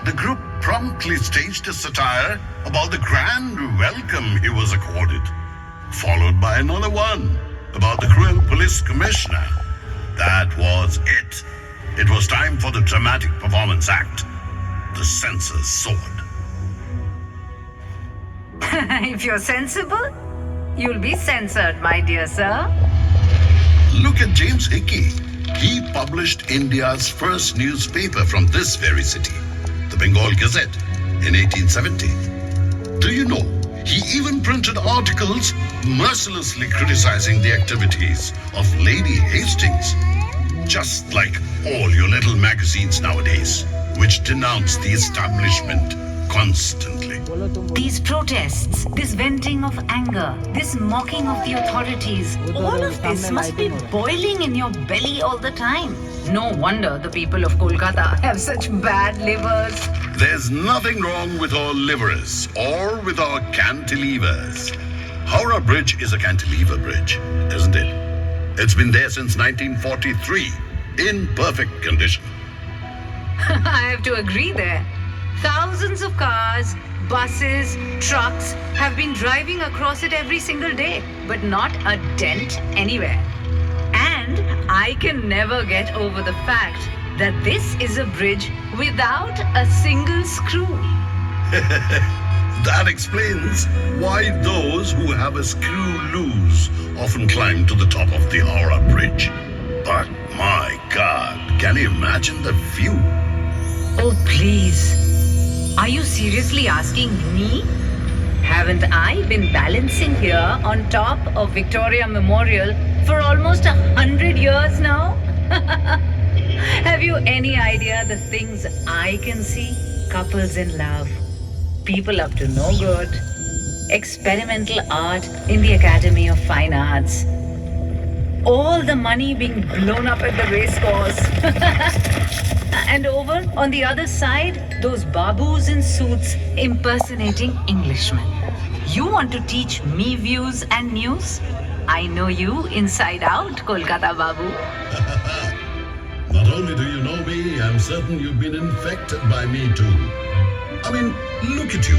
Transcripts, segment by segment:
the group promptly staged a satire about the grand welcome he was accorded, followed by another one about the cruel police commissioner. That was it. It was time for the dramatic performance act, the censor's sword. If you're sensible, you'll be censored, my dear sir. Look at James Hickey. He published India's first newspaper from this very city, the Bengal Gazette, in 1870. Do you know, he even printed articles mercilessly criticizing the activities of Lady Hastings, just like all your little magazines nowadays, which denounce the establishment constantly. These protests, this venting of anger, this mocking of the authorities, all of this must be boiling in your belly all the time. No wonder the people of Kolkata have such bad livers. There's nothing wrong with our livers or with our cantilevers. Howrah Bridge is a cantilever bridge, isn't it? It's been there since 1943, in perfect condition. I have to agree there. Thousands of cars, buses, trucks have been driving across it every single day, but not a dent anywhere. And I can never get over the fact that this is a bridge without a single screw. That explains why those who have a screw loose often climb to the top of the Howrah Bridge. But my God, can you imagine the view? Oh, please. Are you seriously asking me? Haven't I been balancing here on top of Victoria Memorial for almost 100 years now? Have you any idea the things I can see? Couples in love, people up to no good, experimental art in the Academy of Fine Arts, all the money being blown up at the racecourse. And over on the other side, those babus in suits impersonating Englishmen. You want to teach me views and news? I know you inside out, Kolkata Babu. Not only do you know me, I'm certain you've been infected by me too. I mean, look at you.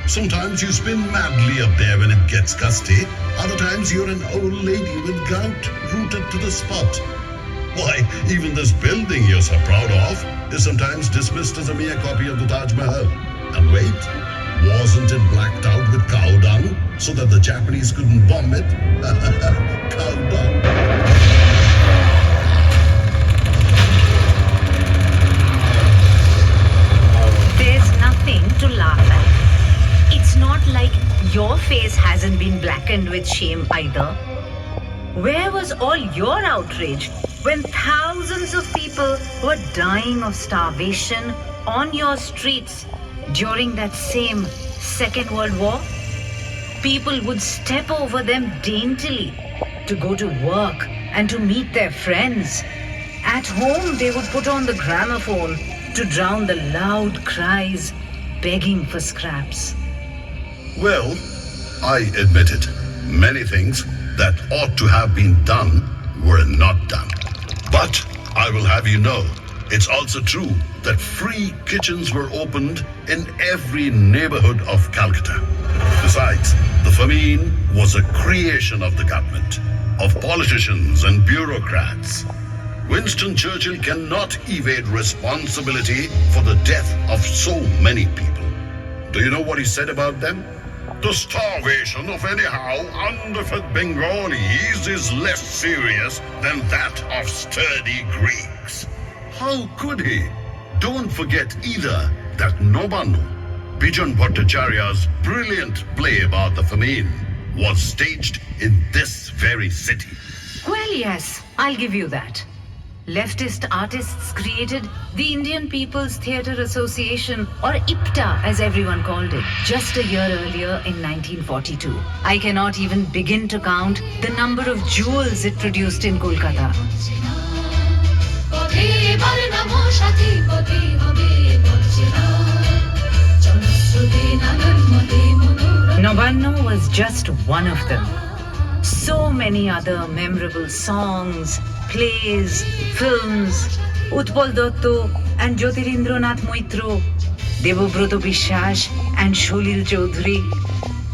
Sometimes you spin madly up there when it gets gusty. Other times you're an old lady with gout rooted to the spot. Why, even this building you're so proud of is sometimes dismissed as a mere copy of the Taj Mahal. And wait, wasn't it blacked out with cow dung so that the Japanese couldn't bomb it? Cow dung. There's nothing to laugh at. It's not like your face hasn't been blackened with shame either. Where was all your outrage when thousands of people were dying of starvation on your streets during that same Second World War? People would step over them daintily to go to work and to meet their friends. At home, they would put on the gramophone to drown the loud cries begging for scraps. Well, I admit it. Many things that ought to have been done were not done. But I will have you know, it's also true that free kitchens were opened in every neighborhood of Calcutta. Besides, the famine was a creation of the government, of politicians and bureaucrats. Winston Churchill cannot evade responsibility for the death of so many people. Do you know what he said about them? The starvation of anyhow underfed Bengalis is less serious than that of sturdy Greeks. How could he? Don't forget either that Nobanu, Bijan Bhattacharya's brilliant play about the famine, was staged in this very city. Well, yes, I'll give you that. Leftist artists created the Indian People's Theatre Association, or IPTA as everyone called it, just a year earlier in 1942. I cannot even begin to count the number of jewels it produced in Kolkata. Nobanu was just one of them. So many other memorable songs, plays, films, Utpal Dotto and Jyotirindranath Moitro, Devobroto Bishash and Sholil Chaudhary.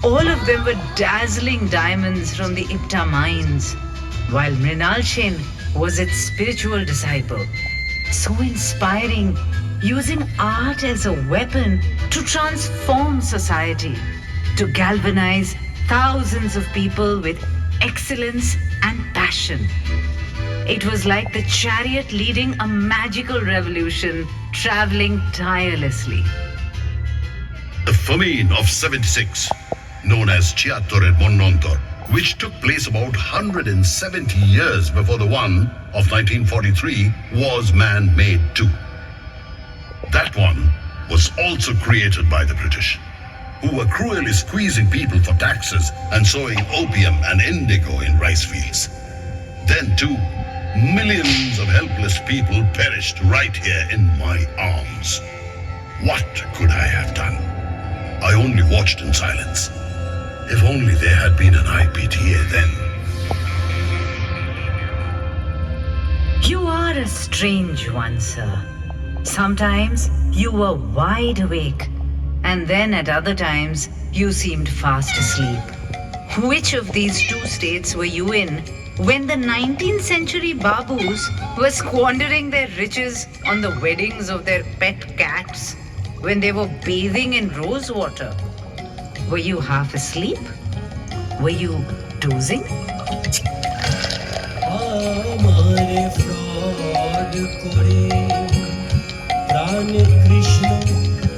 All of them were dazzling diamonds from the Ipta mines, while Mrinal Sen was its spiritual disciple. So inspiring, using art as a weapon to transform society, to galvanize thousands of people with excellence and passion. It was like the chariot leading a magical revolution, traveling tirelessly. The famine of 76, known as Chiattor et Monontor, which took place about 170 years before the one of 1943, was man-made too. That one was also created by the British, who were cruelly squeezing people for taxes and sowing opium and indigo in rice fields. Then too, millions of helpless people perished right here in my arms. What could I have done? I only watched in silence. If only there had been an IPTA then. You are a strange one, sir. Sometimes you were wide awake, and then at other times you seemed fast asleep. Which of these two states were you in when the 19th century Babus were squandering their riches on the weddings of their pet cats, when they were bathing in rose water? Were you half asleep? Were you dozing? আমারে fraud করে প্রাণ কৃষ্ণ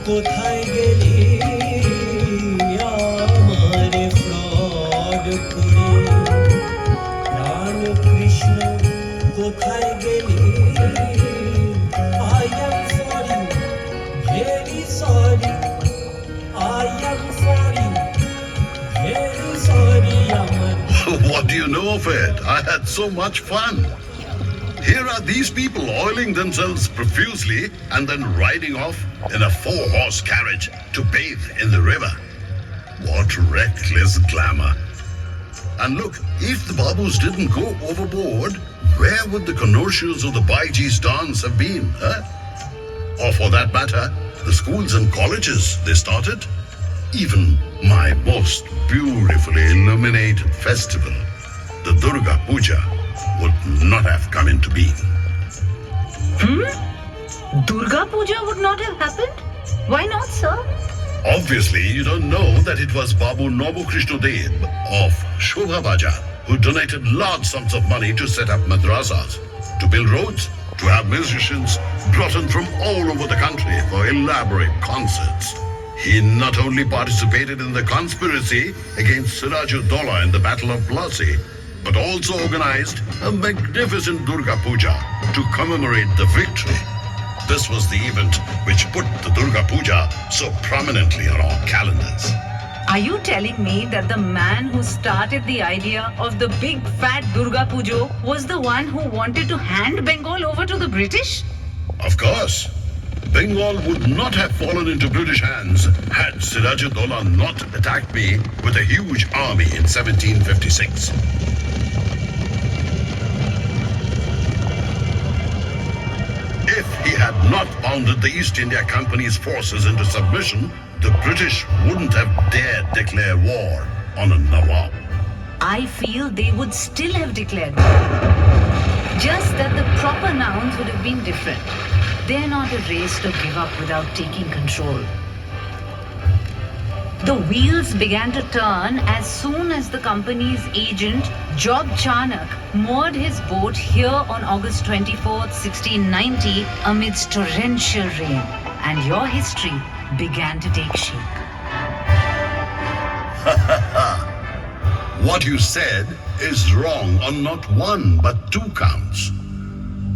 কোথায় গেলি আমারে fraud করে প্রাণ কৃষ্ণ কোথায় গেলি I am sorry, very sorry, I am sorry, very sorry, আমার What do you know of it? I had so much fun. Here are these people oiling themselves profusely and then riding off in a 4-horse carriage to bathe in the river. What reckless glamour. And look, if the Babus didn't go overboard, where would the connoisseurs of the Baiji's dance have been, huh? Or for that matter, the schools and colleges they started? Even my most beautifully illuminated festival, the Durga Puja, would not have come into being. Durga Puja would not have happened? Why not, sir? Obviously, you don't know that it was Babu Nobu Krishna Dev of Shobha Bajar who donated large sums of money to set up madrasas, to build roads, to have musicians brought in from all over the country for elaborate concerts. He not only participated in the conspiracy against Sirajuddaula in the Battle of Plassey, but also organized a magnificent Durga Puja to commemorate the victory. This was the event which put the Durga Puja so prominently on our calendars. Are you telling me that the man who started the idea of the big fat Durga Puja was the one who wanted to hand Bengal over to the British? Of course, Bengal would not have fallen into British hands had Sirajuddaula not attacked me with a huge army in 1756. If he had not pounded the East India Company's forces into submission, the British wouldn't have dared declare war on a Nawab. I feel they would still have declared war. Just that the proper nouns would have been different. They're not a race to give up without taking control. The wheels began to turn as soon as the company's agent, Job Chanak, moored his boat here on August 24th, 1690, amidst torrential rain, and your history began to take shape. What you said is wrong on not one but two counts.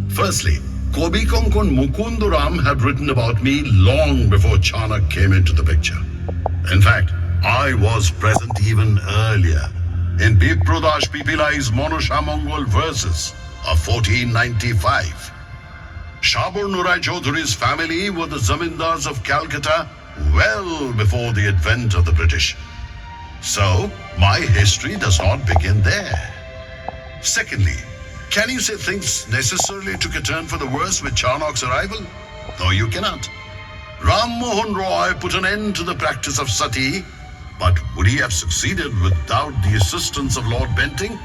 Firstly, Kobi Konkon Mukunduram had written about me long before Chanak came into the picture. In fact, I was present even earlier in Biprodash Pipilai's Monoshamongol verses of 1495. Shabur Nurai Chaudhury's family were the zamindars of Calcutta well before the advent of the British. So, my history does not begin there. Secondly, can you say things necessarily took a turn for the worse with Charnock's arrival? No, you cannot. Ram Mohan Roy put an end to the practice of sati, but would he have succeeded without the assistance of Lord Bentinck?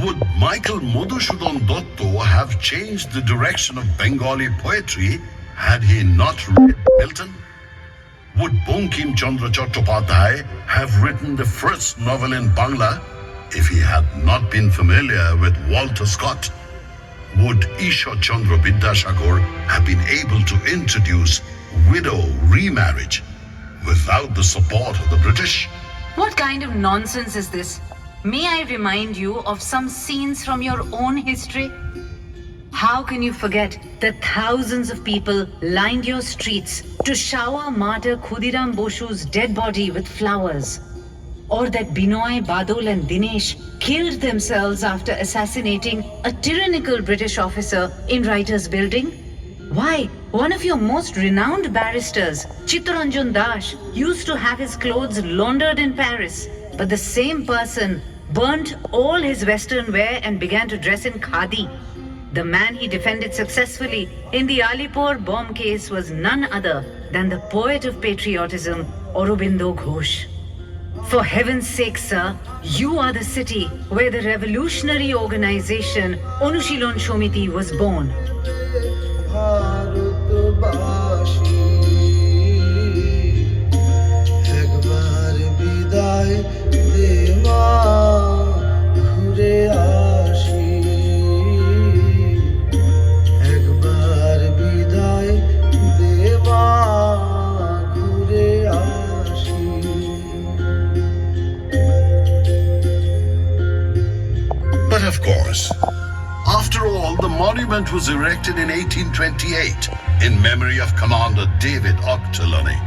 Would Michael Madhusudhan Dotto have changed the direction of Bengali poetry had he not read Milton? Would Bankim Chandra Chattopadhyay have written the first novel in Bangla if he had not been familiar with Walter Scott? Would Isha Chandra Vidyasagar have been able to introduce widow remarriage without the support of the British? What kind of nonsense is this? May I remind you of some scenes from your own history? How can you forget that thousands of people lined your streets to shower martyr Khudiram Boshu's dead body with flowers? Or that Binoy, Badul and Dinesh killed themselves after assassinating a tyrannical British officer in Writers' Building? Why, one of your most renowned barristers, Chittaranjan Das, used to have his clothes laundered in Paris, but the same person burnt all his Western wear and began to dress in khadi. The man he defended successfully in the Alipur bomb case was none other than the poet of patriotism, Aurobindo Ghosh. For heaven's sake, sir, you are the city where the revolutionary organization Anushilon Shomiti was born. ভারতবাসী একবার বিদায় দে মা ঘুরে আসি একবার বিদায় দে মা ঘুরে আসি But of course, after all, the monument was erected in 1828 in memory of Commander David Ochterlony.